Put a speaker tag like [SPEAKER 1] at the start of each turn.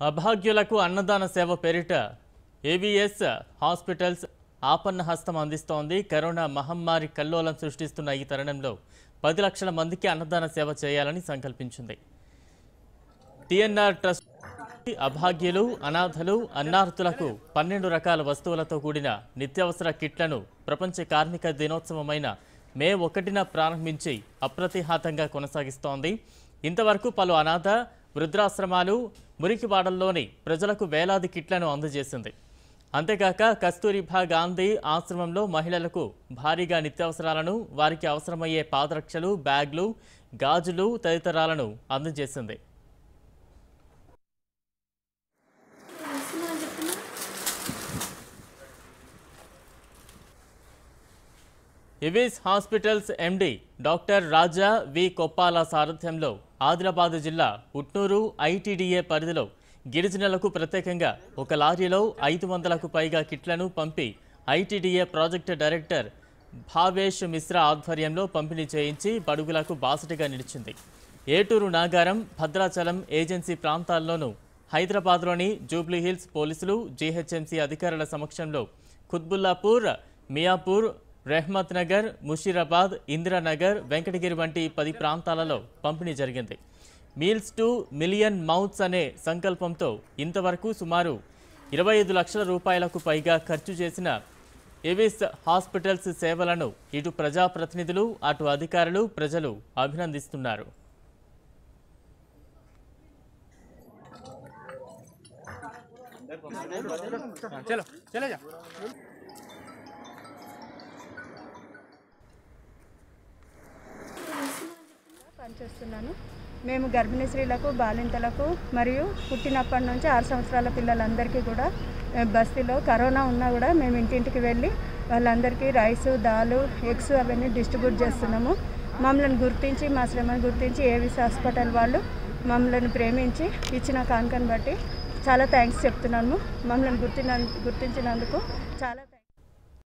[SPEAKER 1] అభాగ్యులకు అన్నదాన సేవ పేరిట ఏవిఎస్ హాస్పిటల్స్ ఆపన్న హస్తం అందిస్తోంది. కరోనా మహమ్మారి కల్లోలం సృష్టిస్తున్న ఈ తరుణంలో 10 లక్షల మందికి అన్నదాన సేవ చేయాలని సంకల్పించింది. టిఎన్ఆర్ ట్రస్ట్ అభాగ్యులు, అనాథలు, అన్నార్తులకు 12 రకాల వస్తువులతో కూడిన నిత్యావసర కిట్లను ప్రపంచ కార్మిక దినోత్సవమైన మే 1న ప్రారంభించి అప్రతిహాతంగా కొనసాగిస్తోంది. ఇంతవరకు పలు అనాథ, వృద్ధాశ్రమాలు, మురికివాడల్లోని ప్రజలకు వేలాది కిట్లను అందజేసింది. అంతేకాక కస్తూరిబా గాంధీ ఆశ్రమంలో మహిళలకు భారీగా నిత్యావసరాలను, వారికి అవసరమయ్యే పాదరక్షలు, బ్యాగ్లు, గాజులు తదితరాలను అందజేసింది. ఏవిఎస్ హాస్పిటల్స్ ఎండి డాక్టర్ రాజా వి కొప్పాల సారథ్యంలో ఆదిలాబాద్ జిల్లా ఉట్నూరు ఐటీడీఏ పరిధిలో గిరిజనులకు ప్రత్యేకంగా ఒక లారీలో 500కు పైగా కిట్లను పంపి ITDA project director Bhavesh Mishra ఆధ్వర్యంలో పంపిణీ చేయించి బడుగులకు బాసటగా నిలిచింది. ఏటూరు, నాగారం, భద్రాచలం ఏజెన్సీ ప్రాంతాల్లోనూ హైదరాబాద్లోని జూబ్లీహిల్స్ పోలీసులు, జీహెచ్ఎంసీ అధికారుల సమక్షంలో కుత్బుల్లాపూర్, మియాపూర్, రెహ్మత్ నగర్, ముషీరాబాద్, ఇందిరానగర్, వెంకటగిరి వంటి 10 ప్రాంతాలలో పంపిణీ జరిగింది. మీల్స్ టు మిలియన్ మౌత్స్ అనే సంకల్పంతో ఇంతవరకు సుమారు 25 లక్షల రూపాయలకు పైగా ఖర్చు చేసిన ఏవిఎస్ హాస్పిటల్స్ సేవలను ఇటు ప్రజాప్రతినిధులు, అటు అధికారులు, ప్రజలు అభినందిస్తున్నారు.
[SPEAKER 2] పనిచేస్తున్నాను. మేము గర్భిణీ స్త్రీలకు, బాలింతలకు మరియు పుట్టినప్పటి నుంచి 6 సంవత్సరాల పిల్లలందరికీ కూడా బస్తీలో కరోనా ఉన్నా కూడా మేము ఇంటింటికి వెళ్ళి వాళ్ళందరికీ రైసు, దాలు, ఎగ్స్ అవన్నీ డిస్ట్రిబ్యూట్ చేస్తున్నాము. మమ్మల్ని గుర్తించి, మా శ్రమను గుర్తించి ఏవిఎస్ హాస్పిటల్ వాళ్ళు మమ్మల్ని ప్రేమించి ఇచ్చిన కానుకను బట్టి చాలా థ్యాంక్స్ చెప్తున్నాము. మమ్మల్ని గుర్తించినందుకు చాలా